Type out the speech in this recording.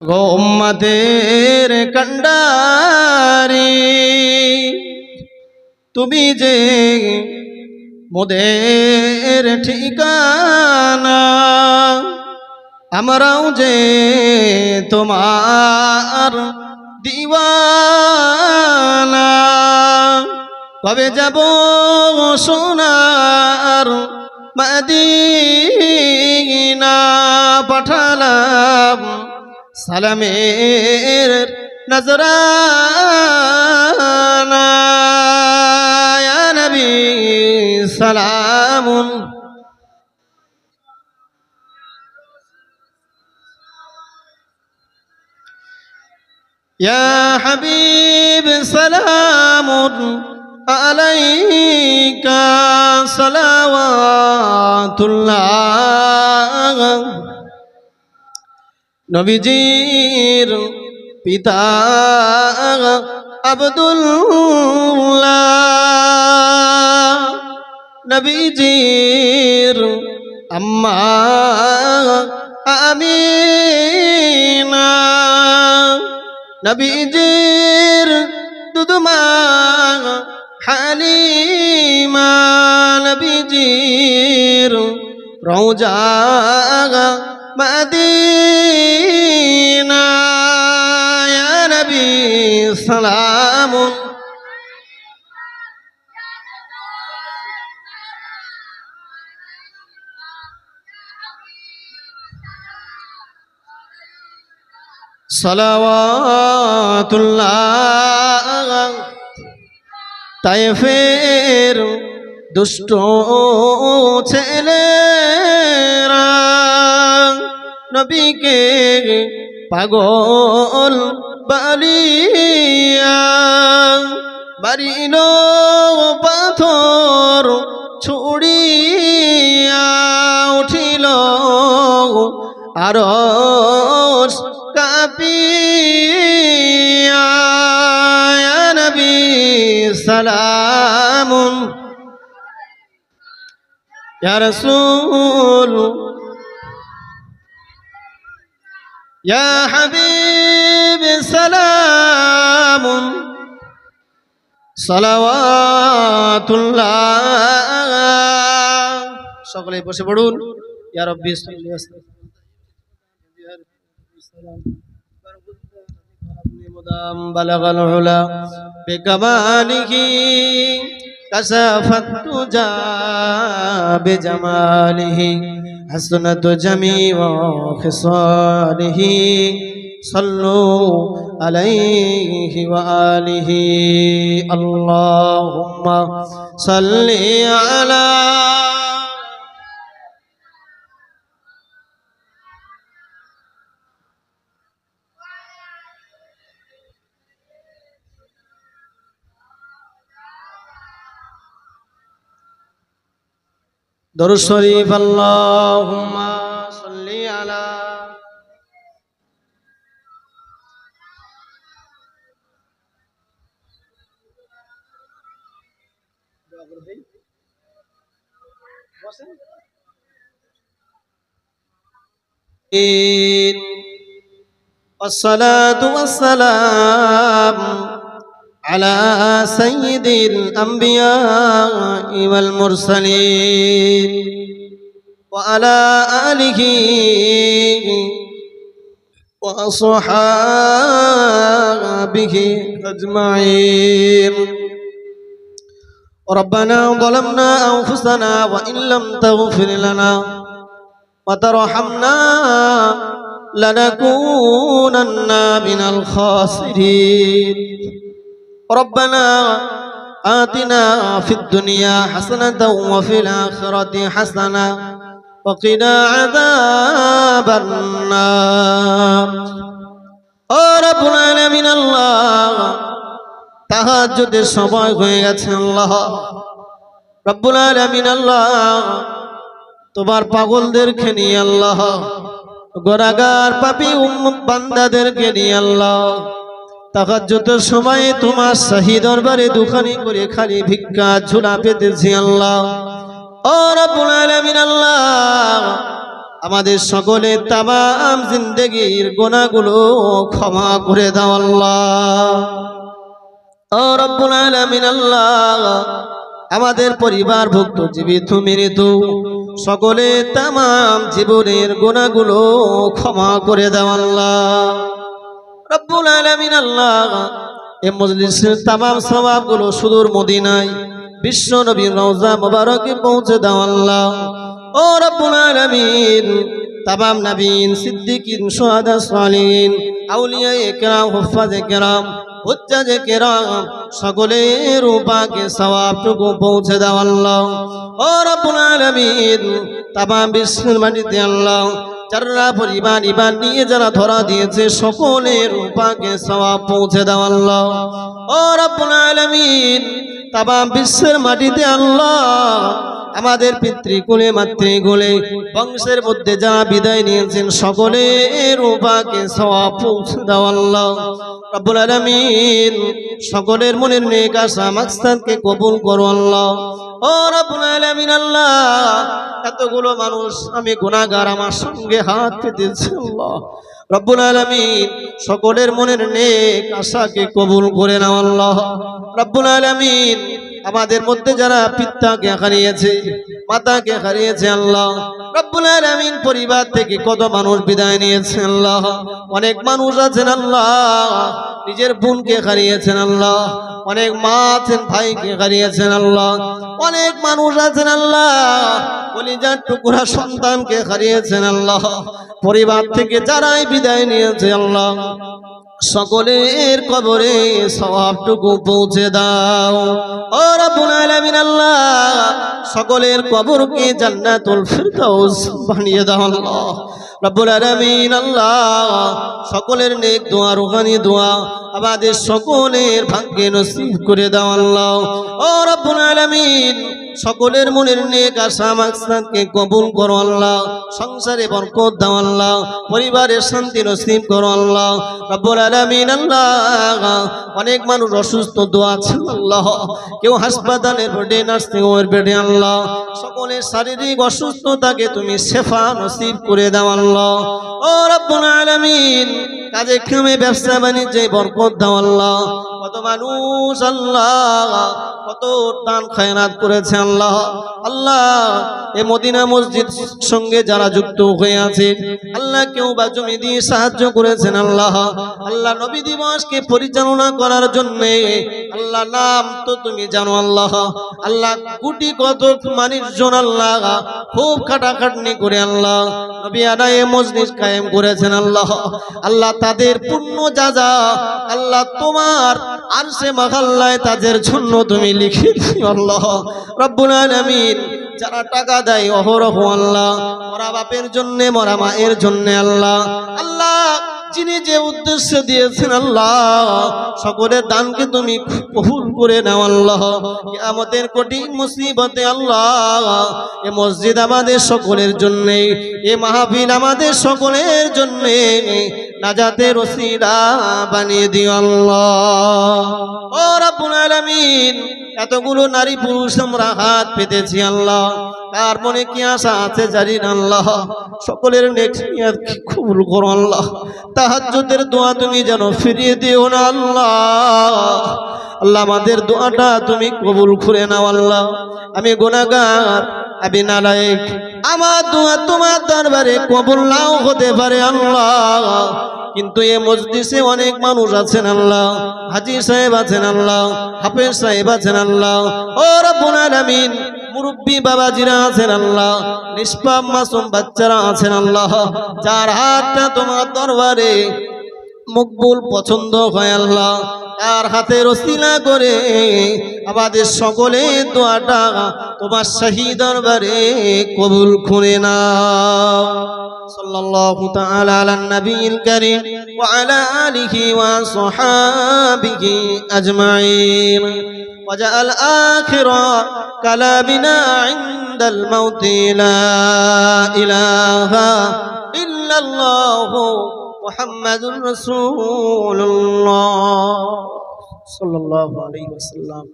গো উম্মতের কান্ডারি তুমি যে মোদের ঠিকানা, আমরাও যে তোমার দিওয়ানা। কবে যাব সোনার মদিনা, পাঠালাম সালামের নজরানা। ইয়া নবী সালামুন, ইয়া হাবিব সালামুন আলাইকা সালাওয়াতুল্লাহ। নবীজির পিতা আব্দুল্লাহ, নবীজির আম্মা আমিনা, নবীজির দুধমা হালিমা, নবীজির রওজা মদিনা। ইয়া নবী সালামুন, সালাওয়াতুল্লাহ। তায়েফের দুষ্ট ছেলেরা নবীকে পাগল বালিয়া মারিল পাথর ছুড়িয়া, উঠিল আরশ কাঁপিয়া। ইয়া নবী সালামুন, ইয়া রাসূল, ইয়া হাবিব সালামুন সালাওয়াতুল্লাহ। সকলে বসে পড়ুন। ইয়া রাব্বি সাল্লি ওয়া সাল্লিম বালাগাল উলা বিকামালিহি কাসাফাত তুজা বিজামালিহি হাসনাত জামিউ খিসালিহি সাল্লু আলাইহি ওয়া আলিহি। আল্লাহুম্মা সাল্লি আলা দরুদ শরীফ। আল্লাহুম্মা সাল্লি আলা والصلاة والسلام على سيد الأنبياء والمرسلين وعلى آله وأصحابه أجمعين. ربنا ظلمنا أنفسنا وإن لم تغفر لنا وترحمنا لنكونن من الخاسرين. ربنا آتنا في الدنيا حسنة وفي الآخرة حسنة وقنا عذاب النار. رب العالمين الله তাহাজ্জুদের সময় হয়ে গেছে। আল্লাহ রব্বুল আলামিন আল্লাহ তোমার পাগলদেরকে নিয়ে, আল্লাহ গুনাহগার পাপী উম্মত বান্দাদেরকে নিয়ে আল্লাহ তাহাজ্জুদের সময়ে তোমার শাহী দরবারে দুখানি করে খালি ভিক্ষা ঝোলা পেতেছি। আল্লাহ ও রব্বুল আলামিন আল্লাহ আমাদের সকলের তামাম জিন্দেগির গুনাহগুলো ক্ষমা করে দাও আল্লাহ। ও রব্বুল আলামিন আল্লাহ, আমাদের পরিবারভুক্ত জীবিত মৃত সকলে তামাম জীবনের গুনাহগুলো ক্ষমা করে দাও আল্লাহ। রব্বুল আলামিন আল্লাহ, এই মজলিসের তামাম সওয়াবগুলো সুদূর মদিনায় বিশ্ব নবীর রওজা মুবারকে পৌঁছে দাও আল্লাহ। ও রব্বুল আলামিন, তামাম নবীন, সিদ্দিকিন, শুহাদা, সালিহিন, আউলিয়া ইকরাম, হুফাজ ইকরাম, হুজ্জাজ কিরাম সকলের পাকে সওয়াবটুকু পৌঁছে দাও আল্লাহ। ও রব্বুল আলামিন, তামাম বিশ্বের মাটিতে আল্লাহ যারা পরিবার ইমান নিয়ে যারা ধরা দিয়েছে সকলের পাকে সওয়াব পৌঁছে দাও আল্লাহ। ও রব্বুল আলামিন, তামাম বিশ্বের মাটিতে আল্লাহ আমাদের পিতৃকুলে মাতৃকুলে বংশের মধ্যে যারা বিদায় নিয়েছেন সকলের পাকে সওয়াব পৌঁছে দাও আল্লাহ। রব্বুল আলামিন, সকলের মনের নেক আশা মাকসাদকে কবুল করো আল্লাহ। ও রব্বুল আলামিন আল্লাহ, এতগুলো মানুষ আমি গুনাহগার, আমার সঙ্গে হাত পেতেছি আল্লাহ। রব্বুল আলামিন, সকলের মনের নেক আশাকে কবুল করে নাও আল্লাহ। রব্বুল আলামিন, আমাদের মধ্যে যারা পিতাকে হারিয়েছে, মাতাকে হারিয়েছে আল্লাহ, রব্বুল আলামিন পরিবার থেকে কত মানুষ বিদায় নিয়েছে আল্লাহ। অনেক মানুষ আছেন আল্লাহ নিজের বোনকে হারিয়েছেন আল্লাহ, অনেক মা আছেন ভাইকে হারিয়েছেন আল্লাহ, অনেক মানুষ আছেন আল্লাহ কলিজার টুকরা সন্তানকে হারিয়েছেন আল্লাহ। পরিবার থেকে যারাই বিদায় নিয়েছে আল্লাহ সকলের কবরে সওয়াবটুকু পৌঁছে দাও। ও রব্বুল আলামিন আল্লাহ, সকলের কবরকে জান্নাতুল ফিরদাউস বানিয়ে দাও আল্লাহ। রব্বুল আলামিন আল্লাহ, সকলের নেক দোয়া, রুহানি দোয়া আমাদের সকলের ভাগ্যে নসিব করে দাও আল্লাহ। ও রব্বুল আলামিন, সকলের মনের নেক আশা মাকসাদকে কবুল করো আল্লাহ। সংসারে বরকত দাও আল্লাহ, পরিবারের শান্তি নসিব করো আল্লাহ। রব্বুল আলামিন আল্লাহ, অনেক মানুষ অসুস্থ, দোয়া আছে আল্লাহ, কেউ হাসপাতালের বেডে, নার্সিং হোমের বেডে আল্লাহ, সকলের শারীরিক অসুস্থতাকে তুমি শেফা নসিব করে দাও আল্লাহ। ও রব্বুল আলামিন, কাজে কামে ব্যবসা বাণিজ্যে বরকত দাও আল্লাহ। কত মানুষ আল্লাহ কত দান খায়রাত করেছে আল্লাহ। আল্লাহ, এই মদিনা মসজিদ সঙ্গে যারা যুক্ত হয়ে আছে আল্লাহ, কেউ বা জমি দিয়ে সাহায্য করেছেন আল্লাহ। আল্লাহ, নবী দিবসকে পরিচালনা করার জন্য আল্লাহ নাম তো তুমি জানো আল্লাহ। আল্লাহ, কোটি কত মানুষজন আল্লাহ খুব খাটাখাটনি করে আল্লাহ নবী আদায়ে মজলিস কায়েম করেছেন আল্লাহ। আল্লাহ, তাদের পূর্ণ যাজা আল্লাহ তোমার আরশে মাখাল্লায় তাদের জন্য তুমি লিখে দিও আল্লাহ। রব্বুল আলামিন, যারা টাকা দেয় অহরহ আল্লাহ, মরা বাপের জন্য, মরা মায়ের জন্য আল্লাহ, আল্লাহ যিনি যে উদ্দেশ্য দিয়েছেন আল্লাহ সকলের দানকে তুমি কবুল করে নাও আল্লাহ। কিয়ামতের কঠিন মুসিবতে আল্লাহ এ মসজিদ আমাদের সকলের জন্য, এ মাহফিল আমাদের সকলের জন্য নাজাতের ওসিলা বানিয়ে দিও আল্লাহ। ও রব্বুল আলামিন, এতগুলো নারী পুরুষ আমরা হাত পেতেছি আল্লাহ, কার মনে কি আশা আছে জানি না আল্লাহ, সকলের নেক নিয়াত কবুল করো আল্লাহ। তাহাজ্জুদের দোয়া তুমি যেন ফিরিয়ে দিও না আল্লাহ। আল্লাহ, আমাদের দোয়াটা তুমি কবুল করে নাও আল্লাহ। আমি গুনাহগার, আমি নালায়েক, আমার দোয়া তোমার দরবারে কবুল নাও হতে পারে আল্লাহ, কিন্তু এই মজলিসে অনেক মানুষ আছেন আল্লাহ, হাজী সাহেব আছেন আল্লাহ, হাফেজ সাহেব আছেন আল্লাহ। ও রব্বুল আলামিন, মুরব্বী বাবাজিরা আছেন আল্লাহ, নিষ্পাপ মাসুম বাচ্চারা আছেন আল্লাহ, যার হাতটা তোমার দরবারে মকবুল পছন্দ হয় আল্লাহ, তার হাতের ওসিলা করে আমাদের সকলে দোয়াটা তোমার শাহী দরবারে কবুল করে নাও। সাল্লাল্লাহু তাআলা আলান নবিয়িল কারীম ওয়া আলা আলিহি ওয়া সাহাবিহি আজমাইন। وجعل آخر كلامنا عند الموت لا إله إلا الله محمد رسول الله صلى الله عليه وسلم.